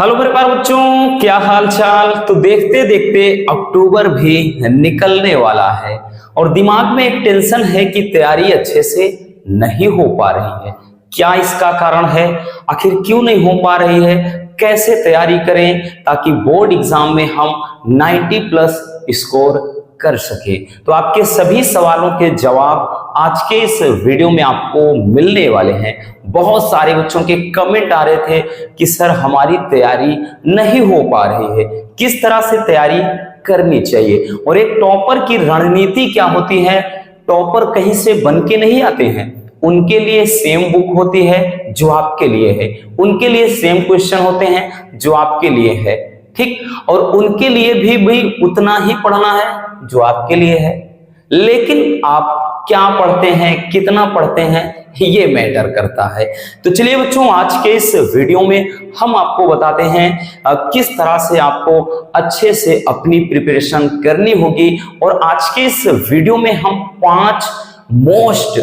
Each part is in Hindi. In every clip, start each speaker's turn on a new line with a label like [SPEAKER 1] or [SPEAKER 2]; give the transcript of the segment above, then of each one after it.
[SPEAKER 1] हेलो मेरे प्यारे बच्चों, क्या हाल चाल। तो देखते देखते अक्टूबर भी निकलने वाला है और दिमाग में एक टेंशन है कि तैयारी अच्छे से नहीं हो पा रही है। क्या इसका कारण है? आखिर क्यों नहीं हो पा रही है? कैसे तैयारी करें ताकि बोर्ड एग्जाम में हम 90 प्लस स्कोर कर सके। तो आपके सभी सवालों के जवाब आज के इस वीडियो में आपको मिलने वाले हैं। बहुत सारे बच्चों के कमेंट आ रहे थे कि सर हमारी तैयारी नहीं हो पा रही है, किस तरह से तैयारी करनी चाहिए और एक टॉपर की रणनीति क्या होती है। टॉपर कहीं से बन के नहीं आते हैं, उनके लिए सेम बुक होती है जो आपके लिए है, उनके लिए सेम क्वेश्चन होते हैं जो आपके लिए है, ठीक। और उनके लिए भी उतना ही पढ़ना है जो आपके लिए है। लेकिन आप क्या पढ़ते हैं, कितना पढ़ते हैं, ये मैटर करता है। तो चलिए बच्चों, आज के इस वीडियो में हम आपको बताते हैं किस तरह से आपको अच्छे से अपनी प्रिपरेशन करनी होगी। और आज के इस वीडियो में हम 5 मोस्ट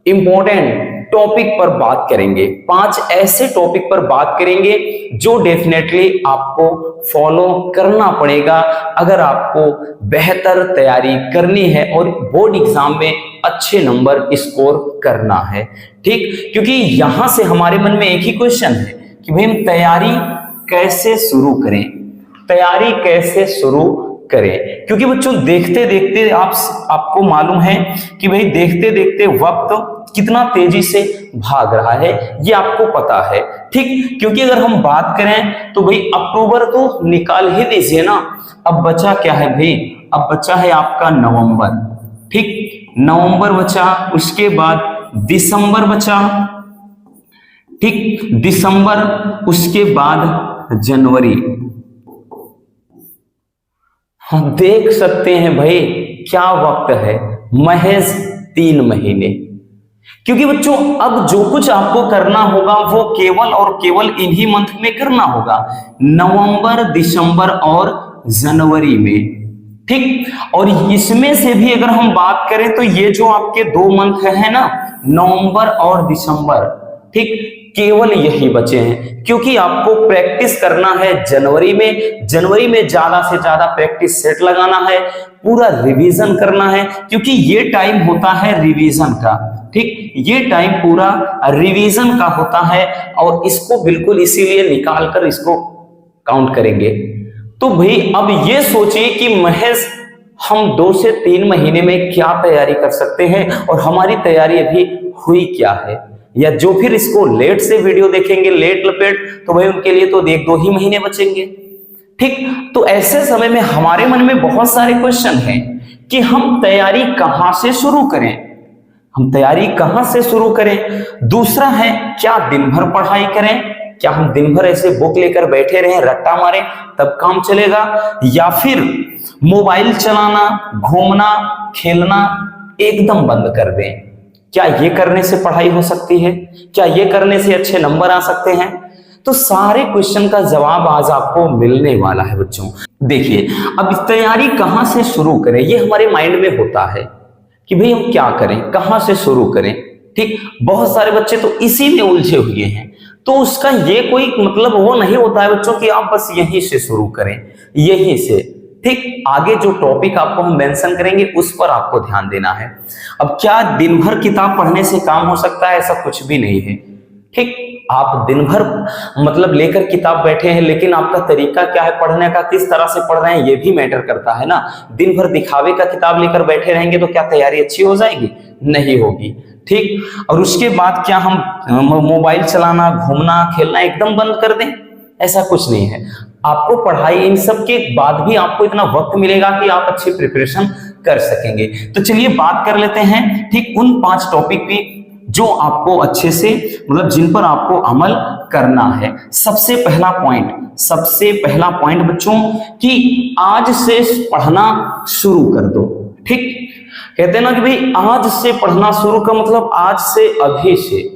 [SPEAKER 1] इंपॉर्टेंट टॉपिक पर बात करेंगे। 5 ऐसे टॉपिक पर बात करेंगे जो डेफिनेटली आपको फॉलो करना पड़ेगा अगर आपको बेहतर तैयारी करनी है और बोर्ड एग्जाम में अच्छे नंबर स्कोर करना है, ठीक। क्योंकि यहां से हमारे मन में एक ही क्वेश्चन है कि भाई हम तैयारी कैसे शुरू करें, तैयारी कैसे शुरू करें। क्योंकि बच्चों देखते देखते आपको मालूम है कि भाई देखते देखते वक्त कितना तेजी से भाग रहा है, ये आपको पता है, ठीक। क्योंकि अगर हम बात करें तो भाई अक्टूबर तो निकाल ही दीजिए ना, अब बचा क्या है भाई, अब बचा है आपका नवंबर, ठीक। नवंबर बचा, उसके बाद दिसंबर बचा, ठीक, दिसंबर, उसके बाद जनवरी। हम देख सकते हैं भाई क्या वक्त है, महज 3 महीने। क्योंकि बच्चों अब जो कुछ आपको करना होगा वो केवल और केवल इन्हीं मंथ में करना होगा, नवंबर, दिसंबर और जनवरी में, ठीक। और इसमें से भी अगर हम बात करें तो ये जो आपके 2 मंथ है ना, नवंबर और दिसंबर, ठीक, केवल यही बचे हैं। क्योंकि आपको प्रैक्टिस करना है जनवरी में ज्यादा से ज्यादा प्रैक्टिस सेट लगाना है, पूरा रिवीजन करना है, क्योंकि ये टाइम होता है रिवीजन का, ठीक। ये टाइम पूरा रिवीजन का होता है और इसको बिल्कुल इसीलिए निकाल कर इसको काउंट करेंगे। तो भाई अब ये सोचिए कि महज हम 2 से 3 महीने में क्या तैयारी कर सकते हैं और हमारी तैयारी अभी हुई क्या है। या जो फिर इसको लेट से वीडियो देखेंगे, लेट लपेट, तो भाई उनके लिए तो 1-2 ही महीने बचेंगे, ठीक। तो ऐसे समय में हमारे मन में बहुत सारे क्वेश्चन हैं कि हम तैयारी कहां से शुरू करें, हम तैयारी कहां से शुरू करें। दूसरा है, क्या दिन भर पढ़ाई करें, क्या हम दिन भर ऐसे बुक लेकर बैठे रहें, रट्टा मारें तब काम चलेगा, या फिर मोबाइल चलाना, घूमना, खेलना एकदम बंद कर दें। क्या ये करने से पढ़ाई हो सकती है? क्या ये करने से अच्छे नंबर आ सकते हैं? तो सारे क्वेश्चन का जवाब आज आपको मिलने वाला है बच्चों। देखिए, अब तैयारी कहां से शुरू करें, ये हमारे माइंड में होता है कि भाई हम क्या करें, कहां से शुरू करें, ठीक। बहुत सारे बच्चे तो इसी में उलझे हुए हैं। तो उसका ये कोई मतलब वो नहीं होता है बच्चों कि आप बस यहीं से शुरू करें, यहीं से, ठीक। आगे जो टॉपिक आपको हम मेंशन करेंगे उस पर आपको ध्यान देना है। अब क्या दिन भर किताब पढ़ने से काम हो सकता है? ऐसा कुछ भी नहीं है, ठीक। आप दिन भर मतलब लेकर किताब बैठे हैं, लेकिन आपका तरीका क्या है पढ़ने का, किस तरह से पढ़ रहे हैं, ये भी मैटर करता है ना। दिन भर दिखावे का किताब लेकर बैठे रहेंगे तो क्या तैयारी अच्छी हो जाएगी? नहीं होगी, ठीक। और उसके बाद क्या हम मोबाइल चलाना, घूमना, खेलना एकदम बंद कर दें? ऐसा कुछ नहीं है। आपको पढ़ाई, इन सब के बाद भी आपको इतना वक्त मिलेगा कि आप अच्छी प्रिपरेशन कर सकेंगे। तो चलिए बात कर लेते हैं, ठीक, उन 5 टॉपिक की जो आपको अच्छे से मतलब जिन पर आपको अमल करना है। सबसे पहला पॉइंट बच्चों कि आज से पढ़ना शुरू कर दो, ठीक। कहते हैं ना कि भाई आज से पढ़ना शुरू का मतलब आज से, अभी से।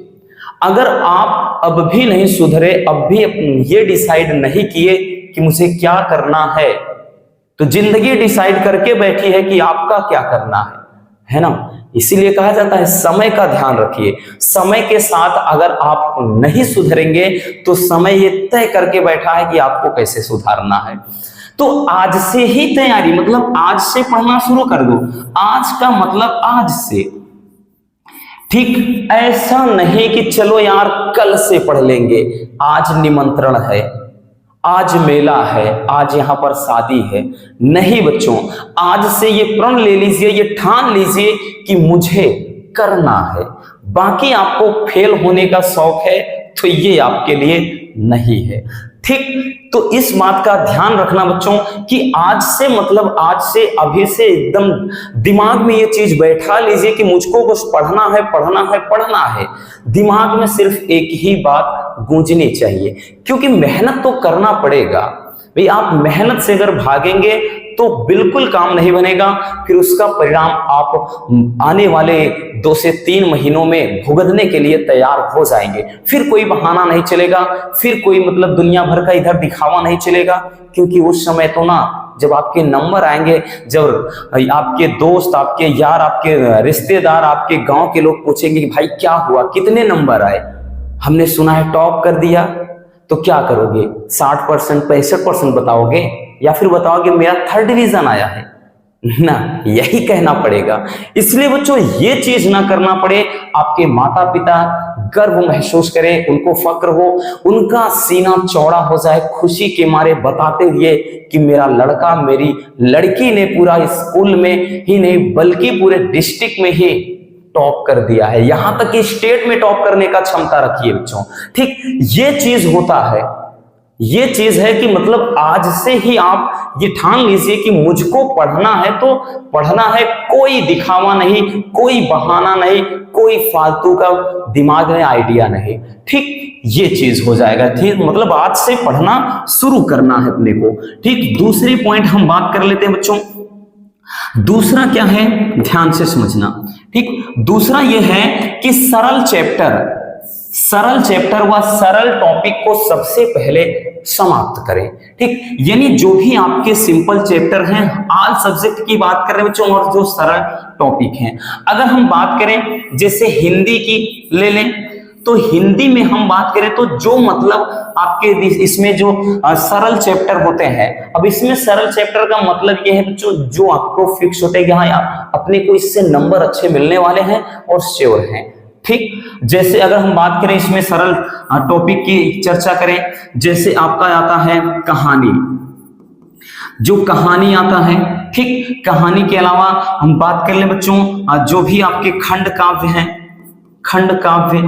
[SPEAKER 1] अगर आप अब भी नहीं सुधरे, अब भी ये डिसाइड नहीं किए कि मुझे क्या करना है, तो जिंदगी डिसाइड करके बैठी है कि आपका क्या करना है ना। इसीलिए कहा जाता है समय का ध्यान रखिए। समय के साथ अगर आप नहीं सुधरेंगे तो समय ये तय करके बैठा है कि आपको कैसे सुधारना है। तो आज से ही तैयारी, मतलब आज से पढ़ना शुरू कर दो। आज का मतलब आज से, ठीक। ऐसा नहीं कि चलो यार कल से पढ़ लेंगे, आज निमंत्रण है, आज मेला है, आज यहां पर शादी है। नहीं बच्चों, आज से ये प्रण ले लीजिए, ये ठान लीजिए कि मुझे करना है। बाकी आपको फेल होने का शौक है तो ये आपके लिए नहीं है, ठीक। तो इस बात का ध्यान रखना बच्चों कि आज से मतलब आज से, अभी से एकदम दिमाग में ये चीज बैठा लीजिए कि मुझको कुछ पढ़ना है, पढ़ना है, पढ़ना है। दिमाग में सिर्फ एक ही बात गूंजनी चाहिए, क्योंकि मेहनत तो करना पड़ेगा भाई। आप मेहनत से अगर भागेंगे तो बिल्कुल काम नहीं बनेगा, फिर उसका परिणाम आप आने वाले 2 से 3 महीनों में भुगतने के लिए तैयार हो जाएंगे। फिर कोई बहाना नहीं चलेगा, फिर कोई मतलब दुनिया भर का इधर दिखावा नहीं चलेगा, क्योंकि उस समय तो ना जब आपके नंबर आएंगे, जब आपके दोस्त, आपके यार, आपके रिश्तेदार, आपके गांव के लोग पूछेंगे कि भाई क्या हुआ, कितने नंबर आए, हमने सुना है टॉप कर दिया, तो क्या करोगे? 60%, 65% बताओगे, या फिर बताओगे मेरा 3rd डिवीजन आया है ना? यही कहना पड़ेगा। इसलिए बच्चों ये चीज ना करना पड़े, आपके माता पिता गर्व महसूस करें, उनको फक्र हो, उनका सीना चौड़ा हो जाए खुशी के मारे बताते हुए कि मेरा लड़का, मेरी लड़की ने पूरा स्कूल में ही नहीं बल्कि पूरे डिस्ट्रिक्ट में ही टॉप कर दिया है, यहां तक कि स्टेट में टॉप करने का क्षमता रखिए बच्चों, ठीक। ये चीज होता है, ये चीज है कि मतलब आज से ही आप ये ठान लीजिए कि मुझको पढ़ना है तो पढ़ना है, कोई दिखावा नहीं, कोई बहाना नहीं, कोई फालतू का दिमाग में आइडिया नहीं, ठीक। ये चीज हो जाएगा, ठीक। मतलब आज से पढ़ना शुरू करना है अपने को, ठीक। दूसरी पॉइंट हम बात कर लेते हैं बच्चों। दूसरा क्या है, ध्यान से समझना, ठीक। दूसरा यह है कि सरल चैप्टर व सरल टॉपिक को सबसे पहले समाप्त करें, ठीक। यानी जो भी आपके सिंपल चैप्टर हैं, ऑल सब्जेक्ट की बात कर रहे हैं बच्चों, और जो सरल टॉपिक हैं, अगर हम बात करें जैसे हिंदी की ले लें, तो हिंदी में हम बात करें तो जो मतलब आपके इसमें जो सरल चैप्टर होते हैं, अब इसमें सरल चैप्टर का मतलब ये है बच्चों जो आपको फिक्स होते हैं कि हाँ अपने को इससे नंबर अच्छे मिलने वाले हैं और श्योर हैं, ठीक। जैसे अगर हम बात करें इसमें सरल टॉपिक की चर्चा करें, जैसे आपका आता है कहानी, जो कहानी आता है, ठीक। कहानी के अलावा हम बात कर ले बच्चों जो भी आपके खंड काव्य हैं, खंड काव्य,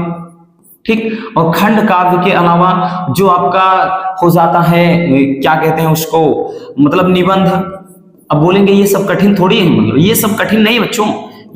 [SPEAKER 1] ठीक। और खंड काव्य के अलावा जो आपका हो जाता है क्या कहते हैं उसको, मतलब निबंध। अब बोलेंगे ये सब कठिन थोड़ी है, मतलब ये सब कठिन नहीं बच्चों,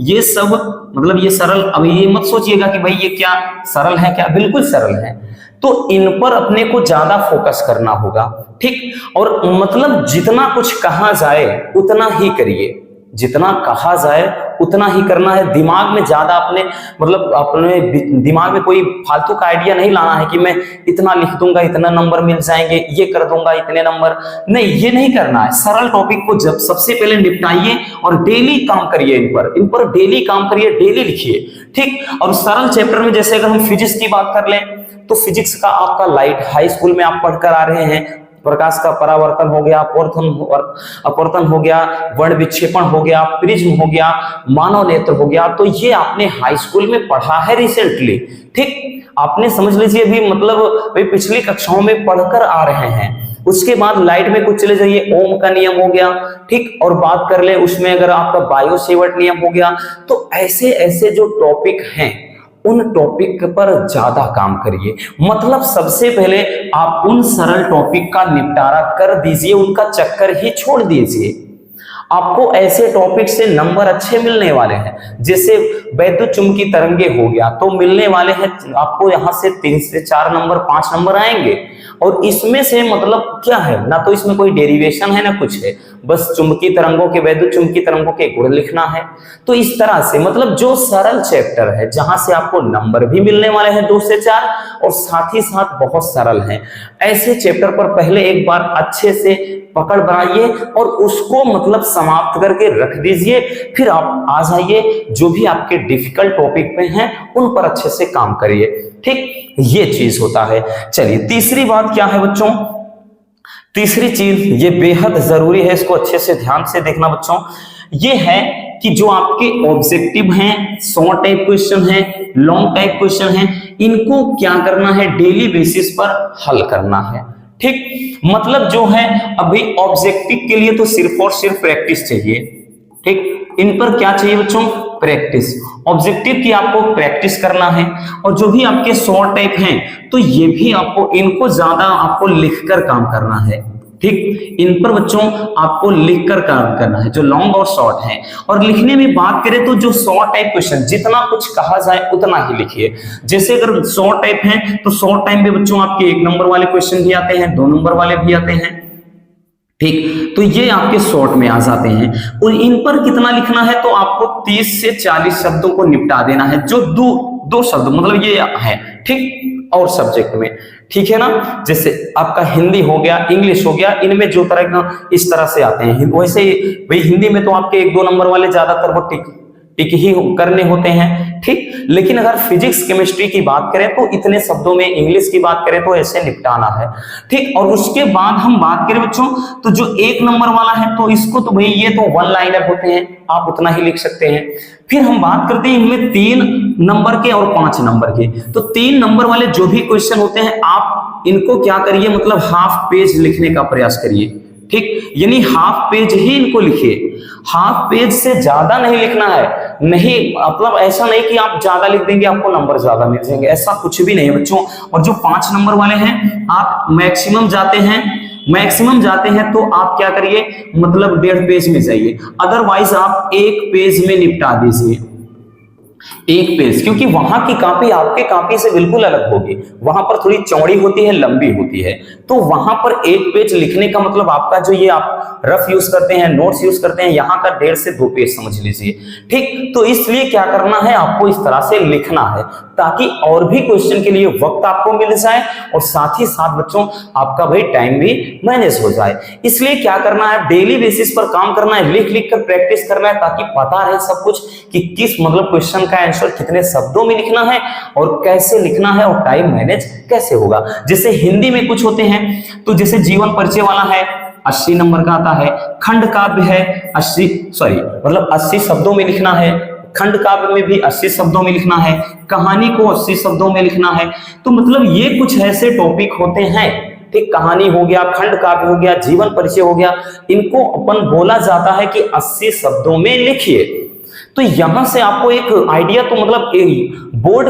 [SPEAKER 1] ये सब मतलब ये सरल। अब ये मत सोचिएगा कि भाई ये क्या सरल है, क्या बिल्कुल सरल है। तो इन पर अपने को ज्यादा फोकस करना होगा, ठीक। और मतलब जितना कुछ कहा जाए उतना ही करिए, जितना कहा जाए उतना ही करना है। दिमाग में ज्यादा अपने मतलब अपने दिमाग में कोई फालतू का आइडिया नहीं लाना है कि मैं इतना लिख दूंगा इतना नंबर मिल जाएंगे, ये कर दूंगा इतने नंबर, नहीं, ये नहीं करना है। सरल टॉपिक को जब सबसे पहले निपटाइए और डेली काम करिए, इन पर डेली काम करिए, डेली लिखिए, ठीक। और सरल चैप्टर में जैसे अगर हम फिजिक्स की बात कर लें तो फिजिक्स का आपका लाइट हाई स्कूल में आप पढ़कर आ रहे हैं, प्रकाश का परावर्तन हो गया, अपवर्तन हो गया, वर्ण विक्षेपण हो गया, प्रिज्म हो गया, मानव नेत्र हो गया, तो ये आपने हाई स्कूल में पढ़ा है रिसेंटली, ठीक। आपने समझ लीजिए अभी मतलब पिछली कक्षाओं में पढ़कर आ रहे हैं। उसके बाद लाइट में कुछ चले जाइए, ओम का नियम हो गया, ठीक। और बात कर ले उसमें अगर आपका बायो सेवर्ट नियम हो गया, तो ऐसे ऐसे जो टॉपिक हैं उन टॉपिक पर ज्यादा काम करिए। मतलब सबसे पहले आप उन सरल टॉपिक का निपटारा कर दीजिए, उनका चक्कर ही छोड़ दीजिए। आपको ऐसे टॉपिक से नंबर अच्छे मिलने वाले हैं, जैसे वैद्युत चुंबकीय तरंगे हो गया तो मिलने वाले हैं आपको यहां से 3 से 4 नंबर, 5 नंबर आएंगे। और इसमें से मतलब क्या है, ना तो इसमें कोई डेरिवेशन है ना कुछ है, बस चुंबकीय तरंगों के वैद्युत चुंबकीय तरंगों के गुण लिखना है। तो इस तरह से मतलब जो सरल चैप्टर है जहां से आपको नंबर भी मिलने वाले हैं 2 से 4 और साथ ही साथ बहुत सरल है, ऐसे चैप्टर पर पहले एक बार अच्छे से पकड़ बनाइए और उसको मतलब समाप्त करके रख दीजिए, फिर आप आ जाइए जो भी आपके डिफिकल्ट टॉपिक पे हैं उन पर अच्छे से काम करिए। ठीक, ये चीज होता है। चलिए तीसरी बात क्या है बच्चों, तीसरी चीज ये बेहद जरूरी है, इसको अच्छे से ध्यान से देखना बच्चों, ये है कि जो आपके ऑब्जेक्टिव हैं, शॉर्ट टाइप क्वेश्चन है, लॉन्ग टाइप क्वेश्चन है, इनको क्या करना है, डेली बेसिस पर हल करना है। ठीक, मतलब जो है अभी ऑब्जेक्टिव के लिए तो सिर्फ और सिर्फ प्रैक्टिस चाहिए। ठीक, इन पर क्या चाहिए बच्चों, प्रैक्टिस। ऑब्जेक्टिव की आपको प्रैक्टिस करना है और जो भी आपके शॉर्ट टाइप हैं तो ये भी आपको, इनको ज्यादा आपको लिखकर काम करना है। ठीक, इन पर बच्चों आपको लिखकर काम करना है जो लॉन्ग और शॉर्ट है। और लिखने में बात करें तो जो शॉर्ट टाइप क्वेश्चन जितना कुछ कहा जाए उतना ही लिखिए। जैसे अगर शॉर्ट टाइप है तो शॉर्ट टाइम में बच्चों आपके 1 नंबर वाले क्वेश्चन भी आते हैं, 2 नंबर वाले भी आते हैं। ठीक, तो ये आपके शॉर्ट में आ जाते हैं और इन पर कितना लिखना है, तो आपको 30 से 40 शब्दों को निपटा देना है, जो दो शब्द मतलब ये है। ठीक, और सब्जेक्ट में, ठीक है ना, जैसे आपका हिंदी हो गया, इंग्लिश हो गया, इनमें जो तरह का इस तरह से आते हैं। वैसे भाई हिंदी में तो आपके 1-2 नंबर वाले ज्यादातर वो टिक ही करने होते हैं। ठीक, लेकिन अगर फिजिक्स केमिस्ट्री की बात करें तो इतने शब्दों में, इंग्लिश की बात करें तो ऐसे निपटाना है। ठीक, और उसके बाद हम बात करें बच्चों तो जो 1 नंबर वाला है तो इसको तो भाई ये तो 1 लाइनर होते हैं, आप उतना ही लिख सकते हैं। फिर हम बात करते हैं इनमें 3 नंबर के और 5 नंबर के। तो 3 नंबर वाले जो भी क्वेश्चन होते हैं आप इनको क्या करिए, मतलब हाफ पेज लिखने का प्रयास करिए। ठीक, यानी हाफ पेज ही इनको लिखिए, हाफ पेज से ज्यादा नहीं लिखना है। नहीं मतलब ऐसा नहीं कि आप ज्यादा लिख देंगे आपको नंबर ज्यादा मिल जाएंगे, ऐसा कुछ भी नहीं है बच्चों। और जो 5 नंबर वाले हैं आप मैक्सिमम जाते हैं तो आप क्या करिए, मतलब 1.5 पेज में जाइए, अदरवाइज आप 1 पेज में निपटा दीजिए, 1 पेज, क्योंकि वहां की कॉपी आपके कॉपी से बिल्कुल अलग होगी, वहां पर थोड़ी चौड़ी होती है, लंबी होती है। तो वहां पर 1 पेज लिखने का मतलब आपका जो ये आप रफ यूज करते हैं, नोट्स यूज करते हैं, यहाँ का 1.5 से 2 पेज समझ लीजिए। ठीक, तो इसलिए क्या करना है, आपको इस तरह से लिखना है ताकि और भी क्वेश्चन के लिए वक्त आपको मिल जाए और साथ ही साथ बच्चों आपका भाई टाइम भी मैनेज हो जाए। इसलिए क्या करना है, डेली बेसिस पर काम करना है, लिख लिख कर प्रैक्टिस करना है ताकि पता रहे सब कुछ कि किस मतलब क्वेश्चन का आंसर कितने शब्दों में लिखना है और कैसे लिखना है और टाइम मैनेज कैसे होगा। जैसे हिंदी में कुछ होते हैं तो जैसे जीवन परिचय वाला है 80 नंबर का आता है, खंड काव्य है 80 शब्दों में लिखना है, खंड काव्य में भी 80 शब्दों में लिखना है, कहानी को 80 शब्दों में लिखना है। तो मतलब ये कुछ ऐसे टॉपिक होते हैं, ठीक, कहानी हो गया, खंड काव्य हो गया, जीवन परिचय हो गया, इनको अपन बोला जाता है कि 80 शब्दों में लिखिए। तो यहां से आपको एक आइडिया, तो मतलब बोर्ड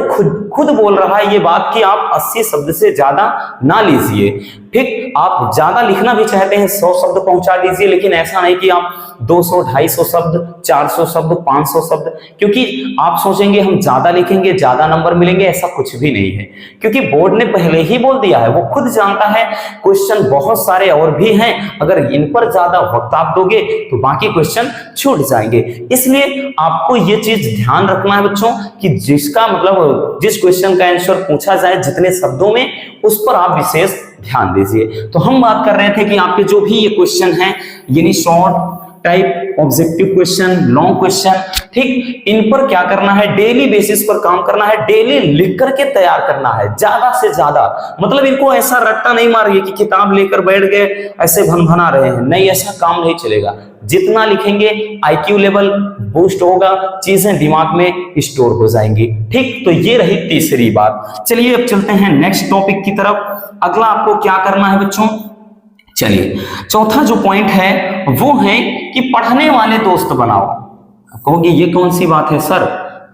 [SPEAKER 1] खुद बोल रहा है ये बात कि आप 80 शब्द से ज्यादा ना लीजिए। ठीक, आप ज्यादा लिखना भी चाहते हैं 100 शब्द पहुंचा दीजिए, लेकिन ऐसा नहीं कि आप 200, 250 शब्द, 400 शब्द, 500 शब्द, क्योंकि आप सोचेंगे हम ज्यादा लिखेंगे ज्यादा नंबर मिलेंगे, ऐसा कुछ भी नहीं है। क्योंकि बोर्ड ने पहले ही बोल दिया है, वो खुद जानता है क्वेश्चन बहुत सारे और भी हैं, अगर इन पर ज्यादा वक्त आप दोगे तो बाकी क्वेश्चन छूट जाएंगे। इसलिए आपको ये चीज ध्यान रखना है बच्चों कि जिसका मतलब जिस क्वेश्चन का आंसर पूछा जाए जितने शब्दों में, उस पर आप विशेष ध्यान दीजिए। तो हम बात कर रहे थे कि आपके जो भी ये क्वेश्चन हैं, यानी short type, objective question, long question, ठीक, इन पर क्या करना है, डेली बेसिस पर काम करना है, डेली लिख करके तैयार करना है ज्यादा से ज्यादा। मतलब इनको ऐसा रट्टा नहीं मारिए कि किताब लेकर बैठ गए ऐसे भनभना रहे हैं, नहीं, ऐसा काम नहीं चलेगा। जितना लिखेंगे आईक्यू लेवल बूस्ट होगा, चीजें दिमाग में स्टोर हो जाएंगी। ठीक, तो ये रही तीसरी बात। चलिए अब चलते हैं नेक्स्ट टॉपिक की तरफ। अगला आपको क्या करना है बच्चों, चलिए चौथा जो पॉइंट है वो है कि पढ़ने वाले दोस्त बनाओ। कहोगे ये कौन सी बात है सर,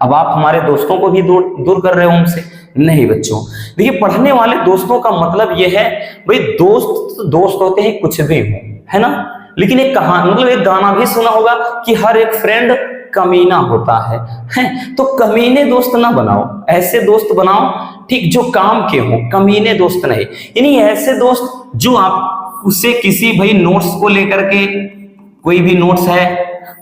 [SPEAKER 1] अब आप हमारे दोस्तों को भी दूर कर रहे हो हमसे। नहीं बच्चों, देखिए पढ़ने वाले दोस्तों का मतलब ये है भाई दोस्त होते हैं कुछ भी हो, है ना, लेकिन एक कहानी मतलब एक गाना भी सुना होगा कि हर एक फ्रेंड कमीना होता है। तो कमीने दोस्त ना बनाओ, ऐसे दोस्त बनाओ ठीक, जो काम के हो, कमीने दोस्त नहीं। यानी ऐसे दोस्त जो आप उससे किसी भाई नोट्स को लेकर के, कोई भी नोट्स है,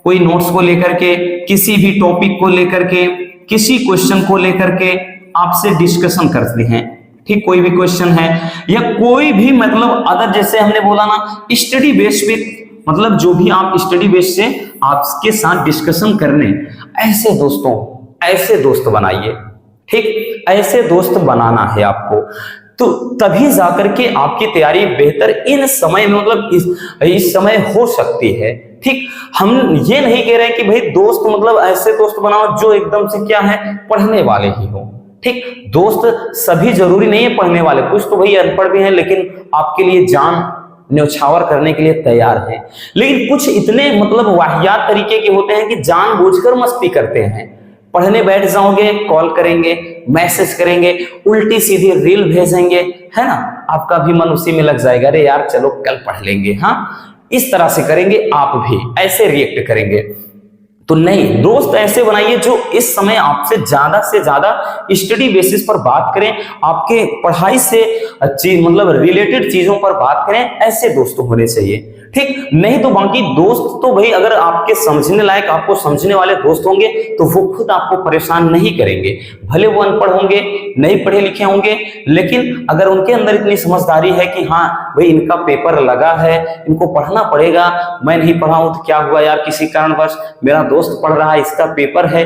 [SPEAKER 1] कोई नोट्स को लेकर के, किसी भी टॉपिक को लेकर के, किसी क्वेश्चन को लेकर के आपसे डिस्कशन करते हैं, ठीक, कोई भी क्वेश्चन है या कोई भी मतलब अदर, जैसे हमने बोला ना स्टडी बेस पे, मतलब जो भी आप स्टडी बेस से आपके साथ डिस्कशन करने, ऐसे दोस्त बनाइए, ठीक, ऐसे दोस्त बनाना है आपको, तो तभी जाकर के आपकी तैयारी बेहतर इन समय में, मतलब इस समय हो सकती है, ठीक। हम ये नहीं कह रहे कि भाई दोस्त मतलब ऐसे दोस्त बनाओ जो एकदम से क्या है, पढ़ने वाले ही हो, ठीक। दोस्त सभी जरूरी नहीं है पढ़ने वाले, कुछ तो भाई अनपढ़ भी हैं लेकिन आपके लिए जान न्यौछावर करने के लिए तैयार है, लेकिन कुछ इतने मतलब वाहियात तरीके के होते हैं कि जानबूझकर मस्ती करते हैं। पढ़ने बैठ जाओगे, कॉल करेंगे, मैसेज करेंगे, उल्टी सीधी रील भेजेंगे, है ना, आपका भी मन उसी में लग जाएगा, अरे यार चलो कल पढ़ लेंगे, हाँ, इस तरह से करेंगे, आप भी ऐसे रिएक्ट करेंगे। तो नहीं, दोस्त ऐसे बनाइए जो इस समय आपसे ज्यादा स्टडी बेसिस पर बात करें, आपके पढ़ाई से मतलब रिलेटेड चीजों पर बात करें, ऐसे दोस्त होने चाहिए, ठीक। नहीं तो बाकी दोस्त तो भाई अगर आपके समझने लायक, आपको समझने वाले दोस्त होंगे तो वो खुद आपको परेशान नहीं करेंगे, भले वो अनपढ़ होंगे, नहीं पढ़े लिखे होंगे, लेकिन अगर उनके अंदर इतनी समझदारी है कि हाँ भाई इनका पेपर लगा है, इनको पढ़ना पड़ेगा, मैं नहीं पढ़ा हूं तो क्या हुआ यार, किसी कारणवश मेरा दोस्त पढ़ रहा है, इसका पेपर है,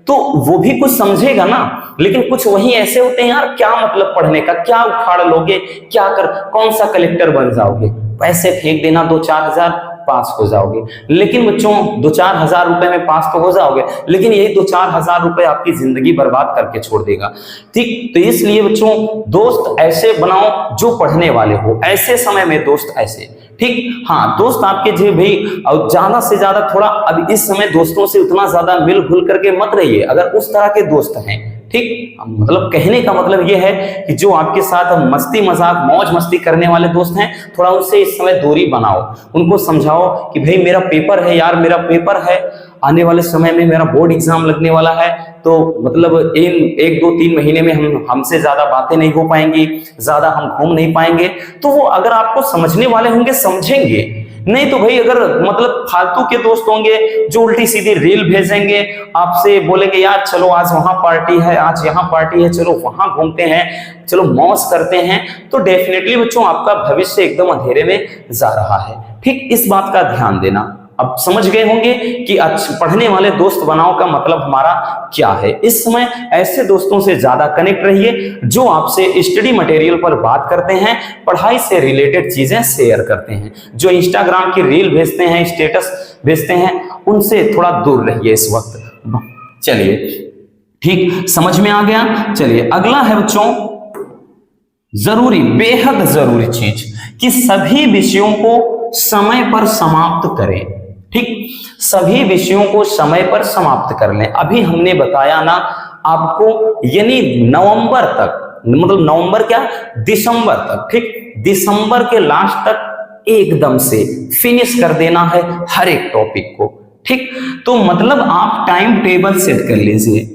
[SPEAKER 1] तो वो भी कुछ समझेगा ना। लेकिन कुछ वही ऐसे होते हैं, यार क्या मतलब पढ़ने का, क्या उखाड़ लोगे, क्या कर, कौन सा कलेक्टर बन जाओगे, पैसे फेंक देना 2-4 हजार, पास हो जाओगे। लेकिन बच्चों 2-4 हजार रुपए में पास तो हो जाओगे, लेकिन यही 2-4 हजार रुपए आपकी जिंदगी बर्बाद करके छोड़ देगा, ठीक। तो इसलिए बच्चों दोस्त ऐसे बनाओ जो पढ़ने वाले हो, ऐसे समय में दोस्त ऐसे, ठीक। हाँ, दोस्त आपके जो भाई ज्यादा से ज्यादा थोड़ा, अब इस समय दोस्तों से उतना ज्यादा मिल भूल करके मत रहिए, अगर उस तरह के दोस्त हैं, ठीक। मतलब कहने का मतलब यह है कि जो आपके साथ मस्ती मजाक मौज मस्ती करने वाले दोस्त हैं, थोड़ा उनसे इस समय दूरी बनाओ, उनको समझाओ कि भाई मेरा पेपर है यार, मेरा पेपर है, आने वाले समय में मेरा बोर्ड एग्जाम लगने वाला है, तो मतलब इन 1-2-3 महीने में हमसे ज्यादा बातें नहीं हो पाएंगी, ज्यादा हम घूम नहीं पाएंगे। तो वो अगर आपको समझने वाले होंगे समझेंगे, नहीं तो भाई अगर मतलब फालतू के दोस्त होंगे जो उल्टी सीधी रील भेजेंगे, आपसे बोलेंगे यार चलो आज वहां पार्टी है, आज यहाँ पार्टी है, चलो वहां घूमते हैं, चलो मौज करते हैं, तो डेफिनेटली बच्चों आपका भविष्य एकदम अंधेरे में जा रहा है, ठीक। इस बात का ध्यान देना। अब समझ गए होंगे कि अच्छे पढ़ने वाले दोस्त बनाओ का मतलब हमारा क्या है। इस समय ऐसे दोस्तों से ज्यादा कनेक्ट रहिए जो आपसे स्टडी मटेरियल पर बात करते हैं, पढ़ाई से रिलेटेड चीजें शेयर करते हैं, जो इंस्टाग्राम की रील भेजते हैं, स्टेटस भेजते हैं, उनसे थोड़ा दूर रहिए इस वक्त। चलिए, ठीक, समझ में आ गया। चलिए अगला है बच्चों, जरूरी, बेहद जरूरी चीज कि सभी विषयों को समय पर समाप्त करें, ठीक। सभी विषयों को समय पर समाप्त कर लें। अभी हमने बताया ना आपको, यानी नवंबर तक, मतलब नवंबर क्या, दिसंबर तक, ठीक, दिसंबर के लास्ट तक एकदम से फिनिश कर देना है हर एक टॉपिक को, ठीक। तो मतलब आप टाइम टेबल सेट कर लीजिए,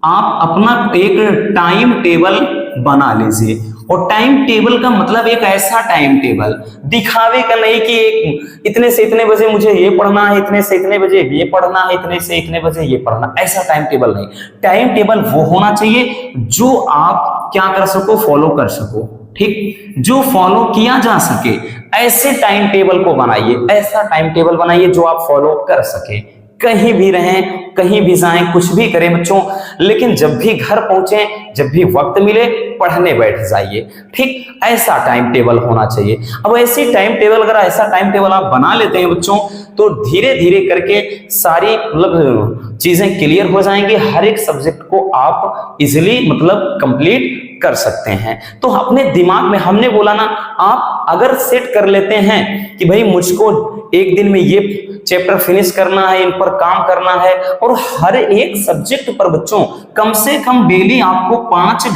[SPEAKER 1] आप अपना एक टाइम टेबल बना लीजिए, और टाइम टेबल का मतलब एक ऐसा टाइम टेबल दिखावे का नहीं कि एक इतने से इतने बजे मुझे ये पढ़ना है, इतने से इतने बजे ये पढ़ना है, इतने से इतने बजे ये पढ़ना, ऐसा टाइम टेबल नहीं। टाइम टेबल वो होना चाहिए जो आप क्या कर सको, फॉलो कर सको, ठीक, जो फॉलो किया जा सके, ऐसे टाइम टेबल को बनाइए, ऐसा टाइम टेबल बनाइए जो आप फॉलो कर सके। कहीं भी रहें, कहीं भी जाएं, कुछ भी करें बच्चों, लेकिन जब भी घर पहुंचे, जब भी वक्त मिले, पढ़ने बैठ जाइए, ठीक। ऐसा टाइम टेबल होना चाहिए। अब ऐसी टाइम टेबल, अगर ऐसा टाइम टेबल आप बना लेते हैं बच्चों, तो धीरे धीरे करके सारी मतलब चीजें क्लियर हो जाएंगी, हर एक सब्जेक्ट को आप इजिली मतलब कंप्लीट कर सकते हैं। तो अपने दिमाग में, हमने बोला ना, आप अगर सेट कर लेते हैं कि भाई मुझको एक दिन में ये चैप्टर फिनिश करना है, इन पर काम करना है, और हर एक सब्जेक्ट पर बच्चों कम से कम डेली आपको 5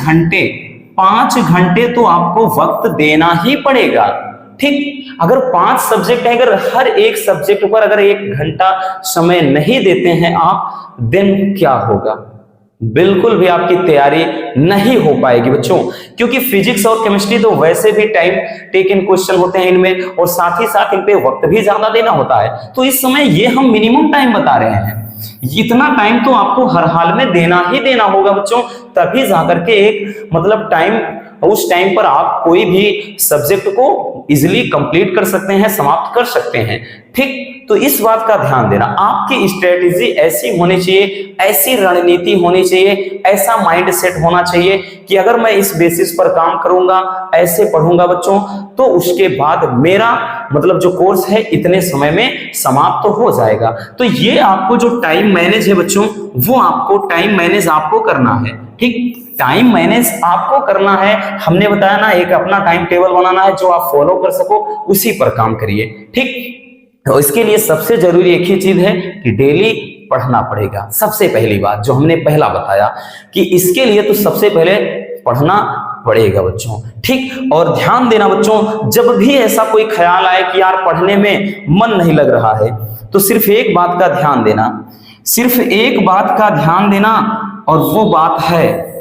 [SPEAKER 1] घंटे तो आपको वक्त देना ही पड़ेगा, ठीक। अगर 5 सब्जेक्ट है, अगर हर एक सब्जेक्ट पर अगर 1 घंटा समय नहीं देते हैं आप, देन क्या होगा, बिल्कुल भी आपकी तैयारी नहीं हो पाएगी बच्चों, क्योंकि फिजिक्स और केमिस्ट्री तो वैसे भी टाइम टेकन क्वेश्चन होते हैं इनमें, और साथ ही साथ इन पे वक्त भी ज्यादा देना होता है। तो इस समय ये हम मिनिमम टाइम बता रहे हैं, इतना टाइम तो आपको हर हाल में देना ही देना होगा बच्चों, तभी जाकर के एक मतलब टाइम, उस टाइम पर आप कोई भी सब्जेक्ट को इजिली कंप्लीट कर सकते हैं, समाप्त कर सकते हैं। ठीक, तो इस बात का ध्यान देना, आपकी स्ट्रेटेजी ऐसी होनी चाहिए, ऐसी रणनीति होनी चाहिए, ऐसा माइंड सेट होना चाहिए कि अगर मैं इस बेसिस पर काम करूंगा, ऐसे पढ़ूंगा बच्चों, तो उसके बाद मेरा मतलब जो कोर्स है इतने समय में समाप्त तो हो जाएगा। तो ये आपको जो टाइम मैनेज है बच्चों, वो आपको टाइम मैनेज आपको करना है। ठीक, टाइम मैनेज आपको करना है। हमने बताया ना, एक अपना टाइम टेबल बनाना है जो आप फॉलो कर सको, उसी पर काम करिए। ठीक, तो इसके लिए सबसे जरूरी एक ही चीज है कि डेली पढ़ना पड़ेगा। सबसे पहली बात जो हमने पहला बताया कि इसके लिए तो सबसे पहले पढ़ना पड़ेगा बच्चों। ठीक, और ध्यान देना बच्चों, जब भी ऐसा कोई ख्याल आए कि यार पढ़ने में मन नहीं लग रहा है, तो सिर्फ एक बात का ध्यान देना, सिर्फ एक बात का ध्यान देना, और वो बात है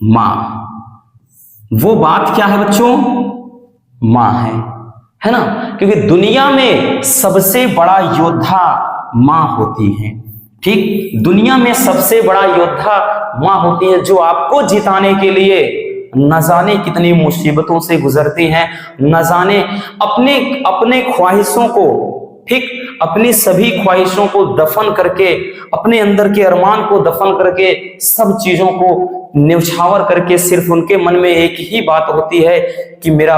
[SPEAKER 1] मां। वो बात क्या है बच्चों? मां है ना, क्योंकि दुनिया में सबसे बड़ा योद्धा मां होती है। ठीक, दुनिया में सबसे बड़ा योद्धा मां होती है, जो आपको जिताने के लिए न जाने कितनी मुसीबतों से गुजरती हैं, न जाने अपने अपने ख्वाहिशों को, ठीक, अपनी सभी ख्वाहिशों को दफन करके, अपने अंदर के अरमान को दफन करके, सब चीजों को न्यौछावर करके, सिर्फ उनके मन में एक ही बात होती है कि मेरा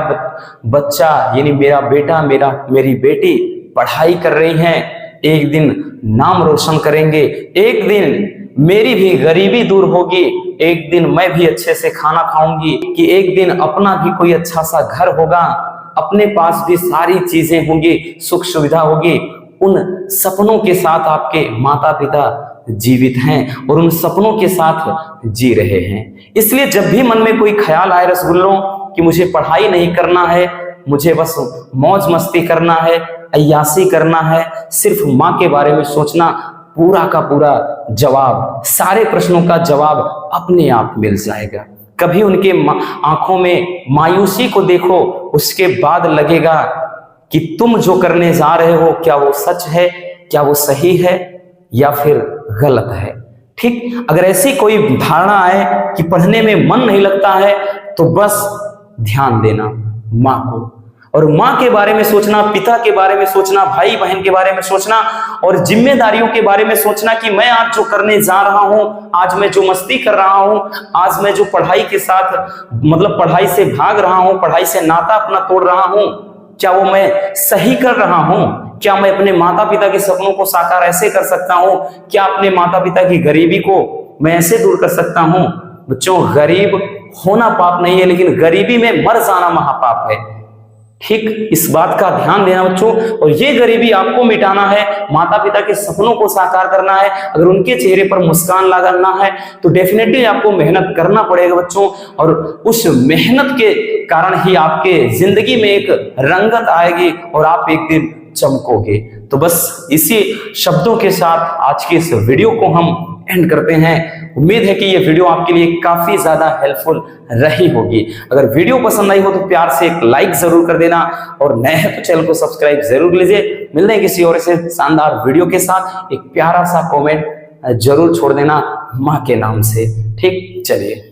[SPEAKER 1] बच्चा यानी मेरा बेटा, मेरी बेटी पढ़ाई कर रही हैं, एक दिन नाम रोशन करेंगे, एक दिन मेरी भी गरीबी दूर होगी, एक दिन मैं भी अच्छे से खाना खाऊंगी, कि एक दिन अपना भी कोई अच्छा सा घर होगा, अपने पास भी सारी चीजें होंगी, सुख सुविधा होगी। उन सपनों के साथ आपके माता पिता जीवित हैं और उन सपनों के साथ जी रहे हैं। इसलिए जब भी मन में कोई ख्याल आए रसगुल्लों कि मुझे पढ़ाई नहीं करना है, मुझे बस मौज मस्ती करना है, अय्यासी करना है, सिर्फ माँ के बारे में सोचना, पूरा का पूरा जवाब, सारे प्रश्नों का जवाब अपने आप मिल जाएगा। कभी उनके आंखों में मायूसी को देखो, उसके बाद लगेगा कि तुम जो करने जा रहे हो क्या वो सच है, क्या वो सही है या फिर गलत है। ठीक, अगर ऐसी कोई धारणा आए कि पढ़ने में मन नहीं लगता है, तो बस ध्यान देना माँ को, और माँ के बारे में सोचना, पिता के बारे में सोचना, भाई बहन के बारे में सोचना, और जिम्मेदारियों के बारे में सोचना कि मैं आज जो करने जा रहा हूं, आज मैं जो मस्ती कर रहा हूं, आज मैं जो पढ़ाई के साथ मतलब पढ़ाई से भाग रहा हूं, पढ़ाई से नाता अपना तोड़ रहा हूं, क्या वो मैं सही कर रहा हूं? क्या मैं अपने माता पिता के सपनों को साकार ऐसे कर सकता हूं? क्या अपने माता पिता की गरीबी को मैं ऐसे दूर कर सकता हूं? बच्चों, गरीब होना पाप नहीं है, लेकिन गरीबी में मर जाना महापाप है। ठीक, इस बात का ध्यान देना बच्चों, और ये गरीबी आपको मिटाना है, माता पिता के सपनों को साकार करना है, अगर उनके चेहरे पर मुस्कान लगाना है तो डेफिनेटली आपको मेहनत करना पड़ेगा बच्चों, और उस मेहनत के कारण ही आपके जिंदगी में एक रंगत आएगी और आप एक दिन चमकोगे। तो बस इसी शब्दों के साथ आज की इस वीडियो को हम एंड करते हैं। उम्मीद है कि ये वीडियो आपके लिए काफी ज्यादा हेल्पफुल रही होगी। अगर वीडियो पसंद आई हो तो प्यार से एक लाइक जरूर कर देना, और नए हैं तो चैनल को सब्सक्राइब जरूर लीजिए। मिलते हैं किसी और ऐसे शानदार वीडियो के साथ, एक प्यारा सा कमेंट जरूर छोड़ देना माँ के नाम से। ठीक, चलिए।